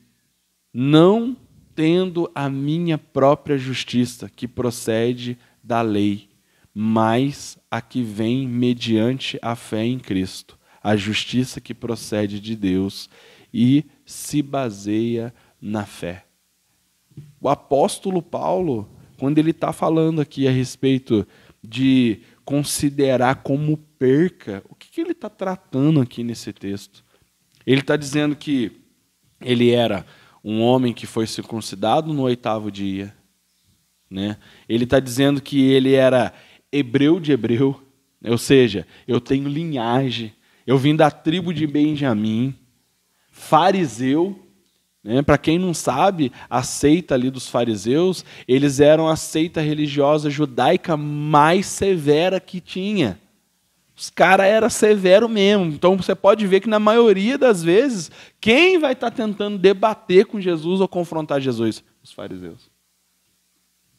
não tendo a minha própria justiça, que procede da lei, mas a que vem mediante a fé em Cristo, a justiça que procede de Deus e se baseia na fé. O apóstolo Paulo, quando ele está falando aqui a respeito de considerar como perca, o que ele está tratando aqui nesse texto? Ele está dizendo que ele era um homem que foi circuncidado no 8º dia. Né? Ele está dizendo que ele era hebreu de hebreu, ou seja, eu tenho linhagem, eu vim da tribo de Benjamim, fariseu. Né? Para quem não sabe, a seita ali dos fariseus, eles eram a seita religiosa judaica mais severa que tinha. Os caras eram severos mesmo. Então você pode ver que na maioria das vezes, quem vai estar tentando debater com Jesus ou confrontar Jesus? Os fariseus.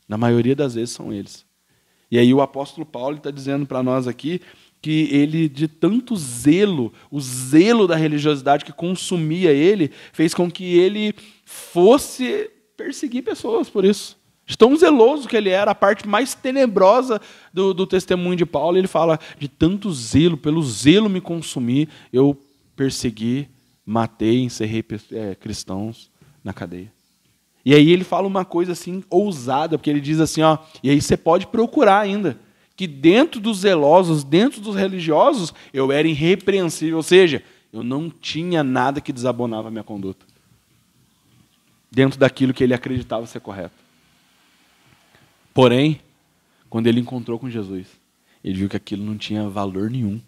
Na maioria das vezes são eles. E aí o apóstolo Paulo está dizendo para nós aqui que ele, de tanto zelo, o zelo da religiosidade que consumia ele, fez com que ele fosse perseguir pessoas por isso. De tão zeloso que ele era, a parte mais tenebrosa do testemunho de Paulo, ele fala, de tanto zelo, pelo zelo me consumir, eu persegui, matei, encerrei cristãos na cadeia. E aí ele fala uma coisa assim, ousada, porque ele diz assim, e aí você pode procurar ainda, que dentro dos zelosos, dentro dos religiosos, eu era irrepreensível, ou seja, eu não tinha nada que desabonava a minha conduta. Dentro daquilo que ele acreditava ser correto. Porém, quando ele encontrou com Jesus, ele viu que aquilo não tinha valor nenhum,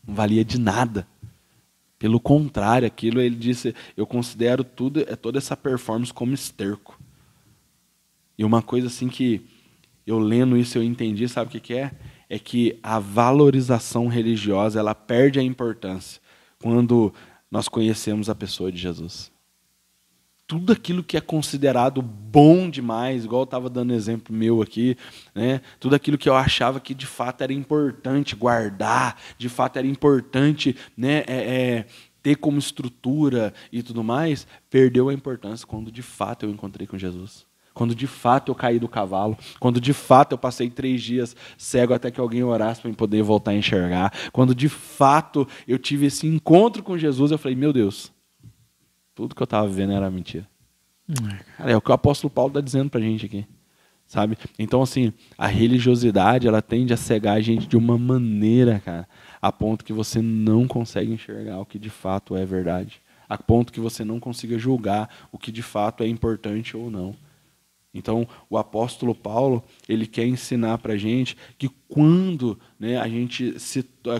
não valia de nada. Pelo contrário, aquilo ele disse, eu considero toda essa performance como esterco. E uma coisa assim que eu lendo isso eu entendi, sabe o que é? É que a valorização religiosa ela perde a importância quando nós conhecemos a pessoa de Jesus. tudo aquilo que é considerado bom demais, igual eu estava dando exemplo meu aqui, né? Tudo aquilo que eu achava que de fato era importante guardar, de fato era importante, né, ter como estrutura e tudo mais, perdeu a importância quando de fato eu encontrei com Jesus. Quando de fato eu caí do cavalo, quando de fato eu passei 3 dias cego até que alguém orasse para eu poder voltar a enxergar, quando de fato eu tive esse encontro com Jesus, eu falei, meu Deus, tudo que eu estava vendo era mentira. Cara, é o que o apóstolo Paulo está dizendo para a gente aqui, sabe? Então, assim, a religiosidade, ela tende a cegar a gente de uma maneira, cara, a ponto que você não consegue enxergar o que de fato é verdade, a ponto que você não consiga julgar o que de fato é importante ou não. Então, o apóstolo Paulo, ele quer ensinar para a gente que quando, né,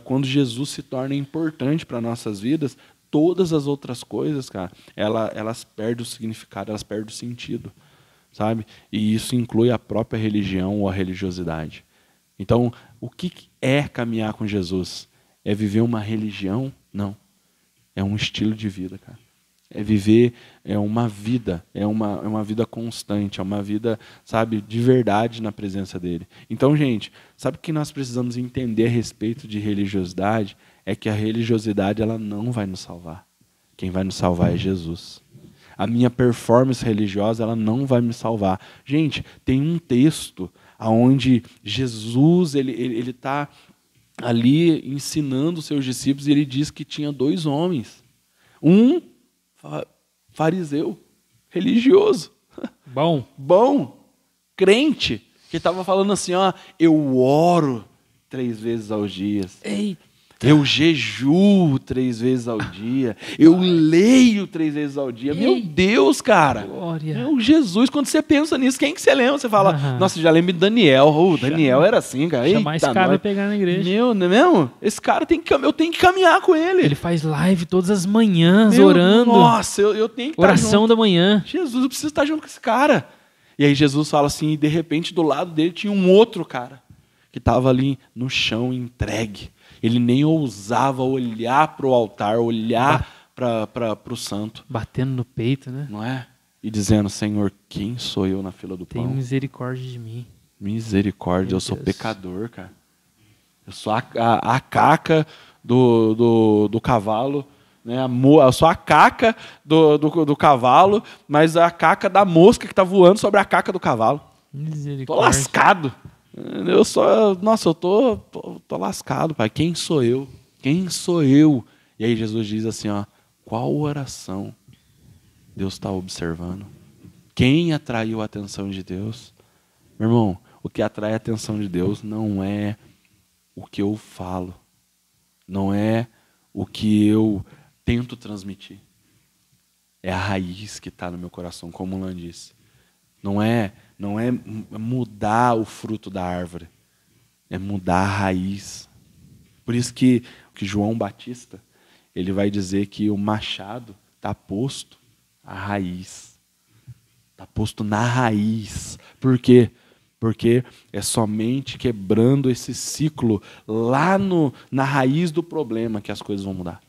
quando Jesus se torna importante para nossas vidas, todas as outras coisas, cara, elas perdem o significado, elas perdem o sentido, sabe? E isso inclui a própria religião ou a religiosidade. Então, o que é caminhar com Jesus? É viver uma religião? Não. É um estilo de vida, cara. É viver uma vida, é uma vida constante, é uma vida, sabe, de verdade na presença dele. Então, gente, sabe o que nós precisamos entender a respeito de religiosidade? É que a religiosidade ela não vai nos salvar. Quem vai nos salvar é Jesus. A minha performance religiosa ela não vai me salvar. Gente, tem um texto onde Jesus ele está ali ensinando os seus discípulos e ele diz que tinha 2 homens. Um fariseu, religioso, bom, crente, que estava falando assim, ó, eu oro 3 vezes ao dia. Eita. Eu jejuo 3 vezes ao dia. Eu leio 3 vezes ao dia. Meu Deus, cara. Glória. Meu Jesus, quando você pensa nisso, quem que você lembra? Você fala, nossa, já lembro de Daniel. Daniel era assim, cara. Chama esse cara pra pegar na igreja. Meu, não é mesmo? Esse cara eu tenho que caminhar com ele. Ele faz live todas as manhãs, orando. Nossa, eu tenho que estar junto. Oração da manhã. Jesus, eu preciso estar junto com esse cara. E aí Jesus fala assim, e de repente do lado dele tinha um outro cara que estava ali no chão entregue. Ele nem ousava olhar para o altar, olhar para o santo. Batendo no peito, né? Não é? E dizendo, Senhor, quem sou eu na fila do pão? Tem misericórdia de mim. Misericórdia, eu sou pecador, cara. Eu sou a caca do cavalo, né? Eu sou a caca do cavalo, mas a caca da mosca que está voando sobre a caca do cavalo. Misericórdia. Tô lascado. Eu tô lascado, pai. Quem sou eu? Quem sou eu? E aí Jesus diz assim, ó, qual oração Deus está observando? Quem atraiu a atenção de Deus? Meu irmão, o que atrai a atenção de Deus não é o que eu falo, não é o que eu tento transmitir. É a raiz que está no meu coração, como o Lan disse. Não é mudar o fruto da árvore, é mudar a raiz. Por isso que João Batista, ele vai dizer que o machado está posto à raiz. Está posto na raiz. Por quê? Porque é somente quebrando esse ciclo lá na raiz do problema que as coisas vão mudar.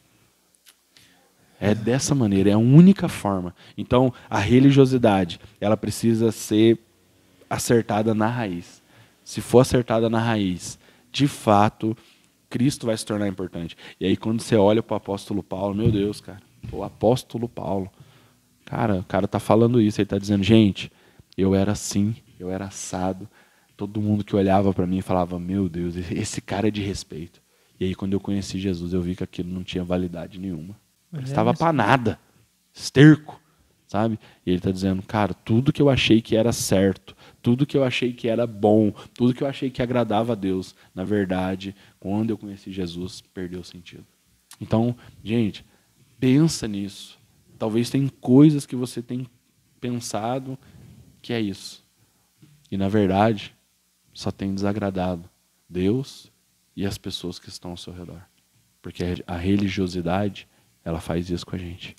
É dessa maneira, é a única forma. Então, a religiosidade, ela precisa ser acertada na raiz. Se for acertada na raiz, de fato, Cristo vai se tornar importante. E aí, quando você olha para o apóstolo Paulo, meu Deus, cara, o apóstolo Paulo, cara, o cara está falando isso, ele está dizendo, gente, eu era assim, eu era assado. Todo mundo que olhava para mim falava, meu Deus, esse cara é de respeito. E aí, quando eu conheci Jesus, eu vi que aquilo não tinha validade nenhuma. Estava para nada, esterco, sabe? E ele está dizendo, cara, tudo que eu achei que era certo, tudo que eu achei que era bom, tudo que eu achei que agradava a Deus, na verdade, quando eu conheci Jesus, perdeu sentido. Então, gente, pensa nisso. Talvez tem coisas que você tem pensado que é isso. E, na verdade, só tem desagradado Deus e as pessoas que estão ao seu redor. Porque a religiosidade, ela faz isso com a gente.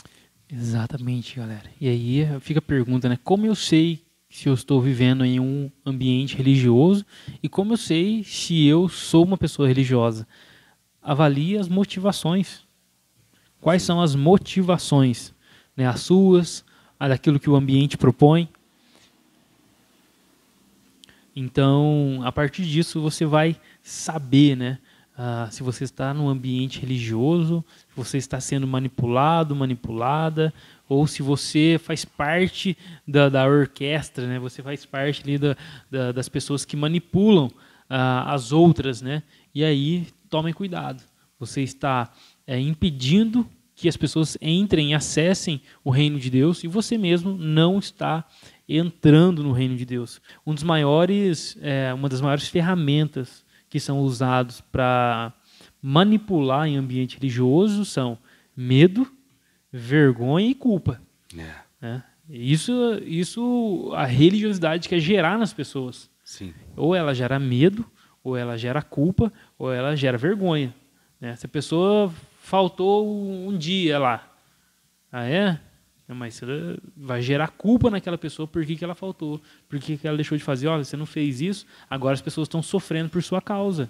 Exatamente, galera. E aí fica a pergunta, né? Como eu sei se eu estou vivendo em um ambiente religioso e como eu sei se eu sou uma pessoa religiosa? Avalie as motivações. Quais são as motivações? Né? As suas, daquilo que o ambiente propõe. Então, a partir disso, você vai saber, né, se você está num ambiente religioso, se você está sendo manipulado, manipulada, ou se você faz parte da orquestra, né, você faz parte ali das pessoas que manipulam as outras, né, e aí tomem cuidado. Você está impedindo que as pessoas entrem e acessem o reino de Deus e você mesmo não está entrando no reino de Deus. Uma das maiores ferramentas que são usados para manipular em ambiente religioso são medo, vergonha e culpa. Né? Isso a religiosidade quer gerar nas pessoas. Sim. Ou ela gera medo, ou ela gera culpa, ou ela gera vergonha. Né? Se a pessoa faltou um dia lá, mas você vai gerar culpa naquela pessoa por que ela faltou, por que ela deixou de fazer. Olha, você não fez isso, agora as pessoas estão sofrendo por sua causa.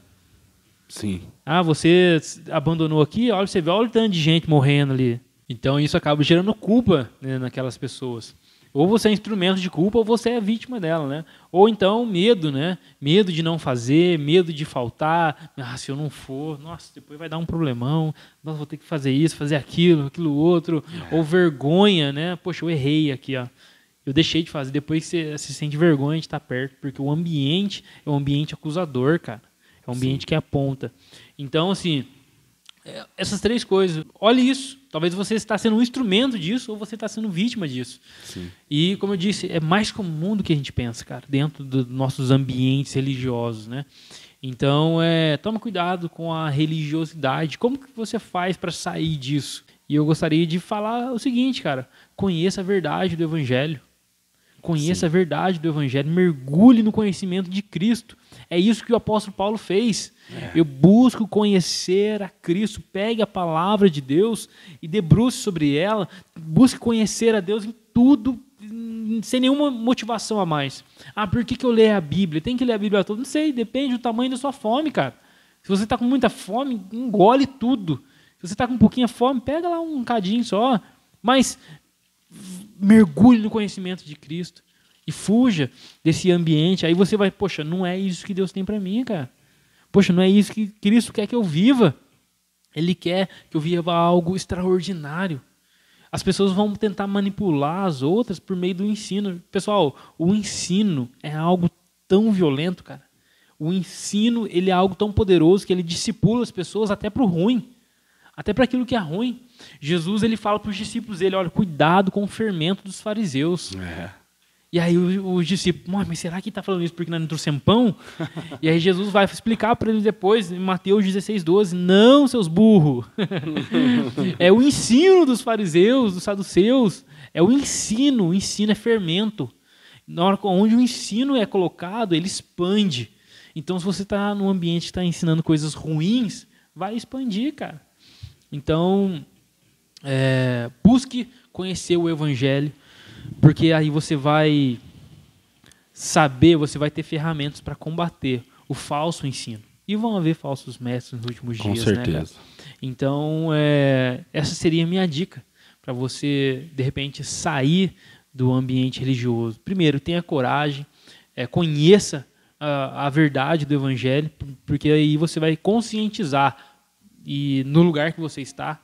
Sim. Você abandonou aqui, olha o tanto de gente morrendo ali. Então isso acaba gerando culpa, né, naquelas pessoas. Ou você é instrumento de culpa ou você é vítima dela, né? Ou então medo, né? Medo de não fazer, medo de faltar. Se eu não for, nossa, depois vai dar um problemão. Nossa, vou ter que fazer isso, fazer aquilo outro. Ou vergonha, né? Poxa, eu errei aqui, ó. Eu deixei de fazer. Depois você se sente vergonha de estar perto, porque o ambiente é um ambiente acusador, cara. É um ambiente que aponta. Então, assim, essas três coisas. Olhe isso. Talvez você está sendo um instrumento disso ou você está sendo vítima disso. Sim. E, como eu disse, é mais comum do que a gente pensa, cara, dentro dos nossos ambientes religiosos, né? Então, toma cuidado com a religiosidade. Como que você faz para sair disso? E eu gostaria de falar o seguinte, cara. Conheça a verdade do Evangelho. Conheça a verdade do Evangelho. Mergulhe no conhecimento de Cristo. É isso que o apóstolo Paulo fez. Eu busco conhecer a Cristo. Pegue a palavra de Deus e debruce sobre ela. Busque conhecer a Deus em tudo, sem nenhuma motivação a mais. Por que eu leio a Bíblia? Tem que ler a Bíblia toda? Não sei, depende do tamanho da sua fome, cara. Se você está com muita fome, engole tudo. Se você está com um pouquinho de fome, pega lá um cadinho só. Mas mergulhe no conhecimento de Cristo e fuja desse ambiente. Aí você vai, poxa, não é isso que Deus tem para mim, cara. Poxa, não é isso que Cristo quer que eu viva. Ele quer que eu viva algo extraordinário. As pessoas vão tentar manipular as outras por meio do ensino. Pessoal, o ensino é algo tão violento, cara. O ensino, ele é algo tão poderoso que ele discipula as pessoas até para o ruim. Até para aquilo que é ruim. Jesus, ele fala para os discípulos dele, olha, cuidado com o fermento dos fariseus. E aí os discípulos, mas será que está falando isso porque nós não trouxemos pão? E aí Jesus vai explicar para eles depois, em Mateus 16:12, não, seus burros. É o ensino dos fariseus, dos saduceus. É o ensino é fermento. Na hora onde o ensino é colocado, ele expande. Então, se você está num ambiente que está ensinando coisas ruins, vai expandir, cara. Então, busque conhecer o Evangelho, porque aí você vai saber, você vai ter ferramentas para combater o falso ensino. E vão haver falsos mestres nos últimos dias. Com certeza. Né, cara? Então, essa seria a minha dica para você, de repente, sair do ambiente religioso. Primeiro, tenha coragem, conheça a verdade do Evangelho, porque aí você vai conscientizar e no lugar que você está,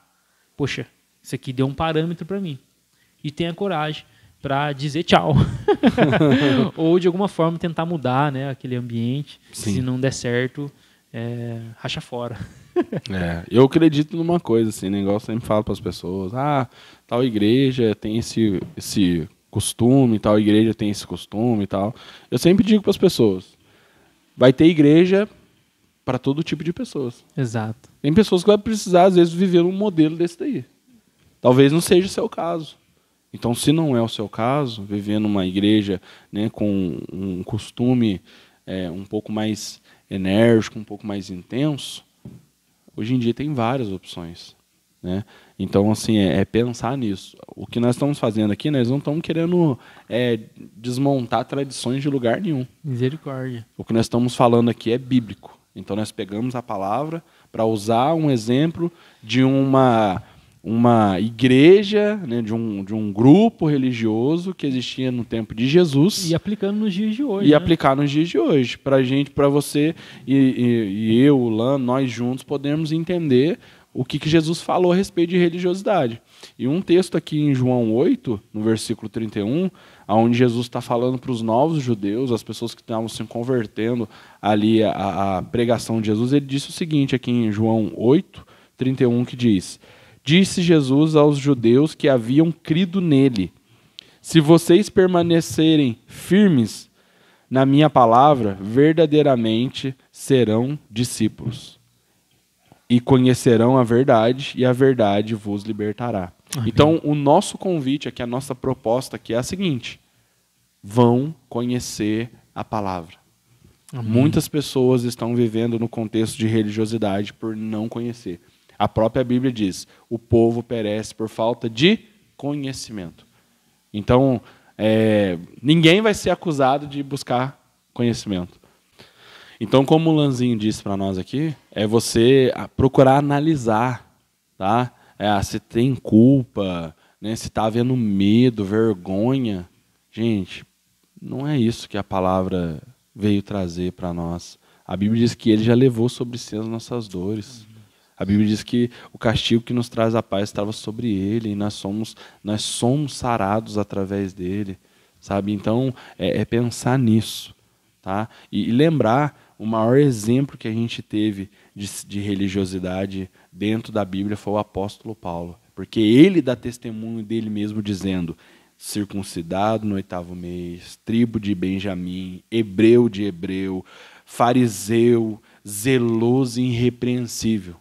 poxa, isso aqui deu um parâmetro para mim. E tenha coragem para dizer tchau. Ou, de alguma forma, tentar mudar, né, aquele ambiente. Sim. Se não der certo, racha fora. Eu acredito numa coisa, assim, né, igual eu sempre falo para as pessoas, tal igreja tem esse costume, tal igreja tem esse costume e tal. Eu sempre digo para as pessoas, vai ter igreja para todo tipo de pessoas. Exato. Tem pessoas que vão precisar, às vezes, viver um modelo desse daí. Talvez não seja o seu caso. Então, se não é o seu caso, viver numa igreja, né, com um costume um pouco mais enérgico, um pouco mais intenso, hoje em dia tem várias opções. Né? Então, assim, pensar nisso. O que nós estamos fazendo aqui, nós não estamos querendo desmontar tradições de lugar nenhum. Misericórdia. O que nós estamos falando aqui é bíblico. Então, nós pegamos a palavra para usar um exemplo de uma uma igreja, né, de um grupo religioso que existia no tempo de Jesus. E aplicando nos dias de hoje. E né? aplicar nos dias de hoje. Para gente, para você e eu, o Lan, nós juntos podemos entender o que Jesus falou a respeito de religiosidade. E um texto aqui em João 8, no versículo 31, onde Jesus está falando para os novos judeus, as pessoas que estavam se convertendo ali à pregação de Jesus, ele disse o seguinte aqui em João 8, 31, que diz: Disse Jesus aos judeus que haviam crido nele: se vocês permanecerem firmes na minha palavra, verdadeiramente serão discípulos. E conhecerão a verdade, e a verdade vos libertará. Amém. Então, o nosso convite aqui, a nossa proposta aqui é a seguinte: vão conhecer a palavra. Amém. Muitas pessoas estão vivendo no contexto de religiosidade por não conhecer. A própria Bíblia diz: o povo perece por falta de conhecimento. Então, ninguém vai ser acusado de buscar conhecimento. Então, como o Lanzinho disse para nós aqui, é você procurar analisar, tá? Se tem culpa, né? Se está havendo medo, vergonha. Gente, não é isso que a palavra veio trazer para nós. A Bíblia diz que ele já levou sobre si as nossas dores. A Bíblia diz que o castigo que nos traz a paz estava sobre ele, e nós somos sarados através dele, sabe? Então, é pensar nisso, tá? E lembrar, o maior exemplo que a gente teve de religiosidade dentro da Bíblia foi o apóstolo Paulo, porque ele dá testemunho dele mesmo dizendo: circuncidado no 8º mês, tribo de Benjamim, hebreu de hebreu, fariseu, zeloso e irrepreensível.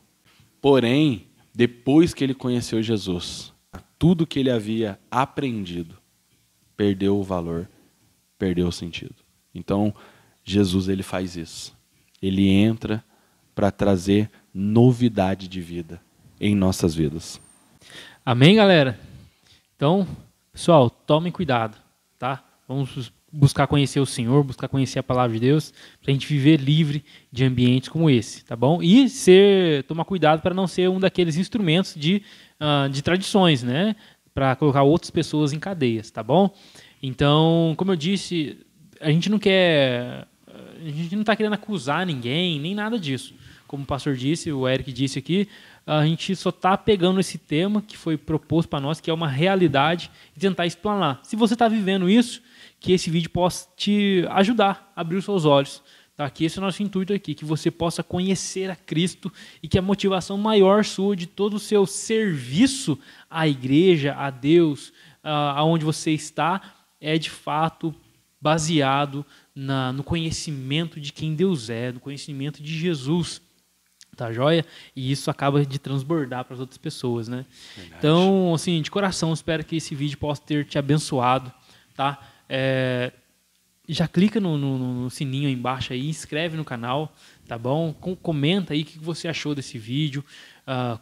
Porém, depois que ele conheceu Jesus, tudo que ele havia aprendido perdeu o valor, perdeu o sentido. Então, Jesus, ele faz isso. Ele entra para trazer novidade de vida em nossas vidas. Amém, galera? Então, pessoal, tomem cuidado, tá? Vamos buscar conhecer o Senhor, buscar conhecer a palavra de Deus, para a gente viver livre de ambientes como esse, tá bom? E tomar cuidado para não ser um daqueles instrumentos de tradições, né? Para colocar outras pessoas em cadeias, tá bom? Então, como eu disse, a gente não está querendo acusar ninguém, nem nada disso. Como o pastor disse, o Eric disse aqui, a gente só está pegando esse tema que foi proposto para nós, que é uma realidade, e tentar explanar. Se você está vivendo isso, que esse vídeo possa te ajudar a abrir os seus olhos. Tá? Que esse é o nosso intuito aqui, que você possa conhecer a Cristo e que a motivação maior sua de todo o seu serviço à igreja, a Deus, aonde você está, é de fato baseado no conhecimento de quem Deus é, no conhecimento de Jesus. Tá joia? E isso acaba de transbordar para as outras pessoas, né? Verdade. Então, assim, de coração, espero que esse vídeo possa ter te abençoado, tá? Já clica no sininho aí embaixo aí, inscreve no canal, tá bom? Comenta aí o que você achou desse vídeo,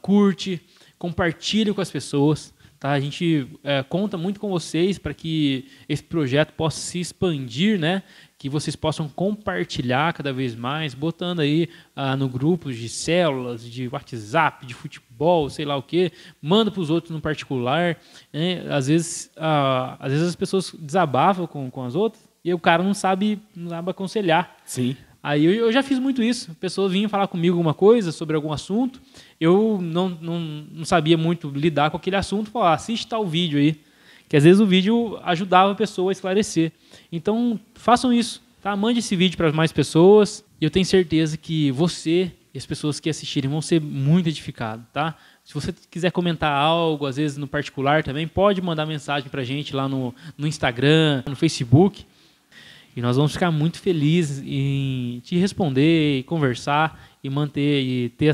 curte, compartilha com as pessoas, tá? A gente conta muito com vocês para que esse projeto possa se expandir, né? Que vocês possam compartilhar cada vez mais, botando aí no grupo de células, de WhatsApp, de futebol, sei lá o quê, manda para os outros no particular, né? Às vezes as pessoas desabafam com as outras e o cara não sabe aconselhar. Sim. Aí eu já fiz muito isso, pessoas vinham falar comigo alguma coisa sobre algum assunto, eu não sabia muito lidar com aquele assunto, falar, assiste tal vídeo aí, que às vezes o vídeo ajudava a pessoa a esclarecer. Então, façam isso, tá? Mande esse vídeo para mais pessoas e eu tenho certeza que você e as pessoas que assistirem vão ser muito edificados, tá? Se você quiser comentar algo, às vezes no particular também, pode mandar mensagem para a gente lá no Instagram, no Facebook, e nós vamos ficar muito felizes em te responder, e conversar e manter e ter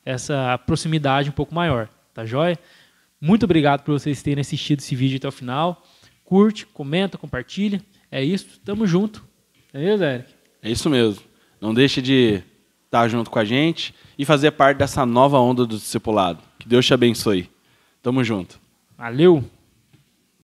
essa proximidade um pouco maior, tá joia? Muito obrigado por vocês terem assistido esse vídeo até o final. Curte, comenta, compartilha. É isso, tamo junto. É mesmo, Eric? É isso mesmo. Não deixe de estar junto com a gente e fazer parte dessa nova onda do discipulado. Que Deus te abençoe. Tamo junto. Valeu!